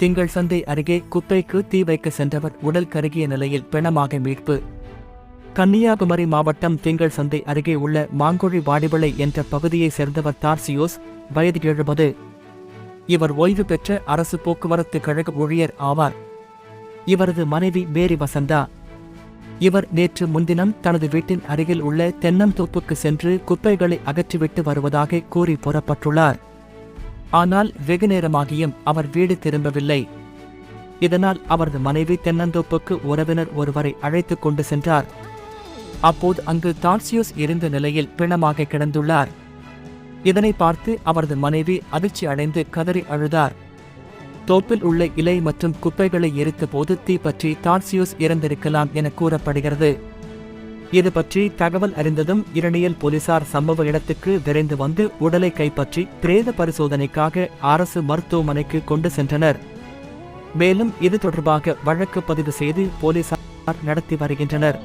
திங்கள் சந்தை அருகே குப்பைக்கு தீ வைக்க சென்றவர் உடல் கருகிய நிலையில் பிணமாக மீட்பு. கன்னியாகுமரி மாவட்டம் திங்கள் சந்தை அருகே உள்ள மாங்குழி வாடிவிளை என்ற பகுதியைச் சேர்ந்தவர் தார்சியோஸ், வயது 70. இவர் ஓய்வு பெற்ற அரசு போக்குவரத்து கழக ஊழியர் ஆவார். இவரது மனைவி மேரி வசந்தா. இவர் நேற்று முன்தினம் தனது வீட்டின் அருகில் உள்ள தென்னந்தோப்புக்கு சென்று குப்பைகளை அகற்றிவிட்டு வருவதாக கூறி புறப்பட்டுள்ளார். ஆனால் வெகு நேரமாகியும் அவர் வீடு திரும்பவில்லை. இதனால் அவரது மனைவி தென்னந்தோப்புக்கு உறவினர் ஒருவரை அழைத்துக் கொண்டு சென்றார். அப்போது அங்கு தார்சியோஸ் இருந்த நிலையில் பிணமாக கிடந்துள்ளார். இதனை பார்த்து அவரது மனைவி அதிர்ச்சி அடைந்து கதறி அழுதார். தோப்பில் உள்ள இலை மற்றும் குப்பைகளை எரித்த போது தீ பற்றி தார்சியோஸ் இறந்திருக்கலாம் என கூறப்படுகிறது. இது பற்றி தகவல் அறிந்ததும் இரணியல் போலீசார் சம்பவ இடத்துக்கு விரைந்து வந்து உடலை கைப்பற்றி பிரேத பரிசோதனைக்காக அரசு மருத்துவமனைக்கு கொண்டு சென்றனர். மேலும் இது தொடர்பாக வழக்கு பதிவு செய்து போலீசார் நடத்தி வருகின்றனர்.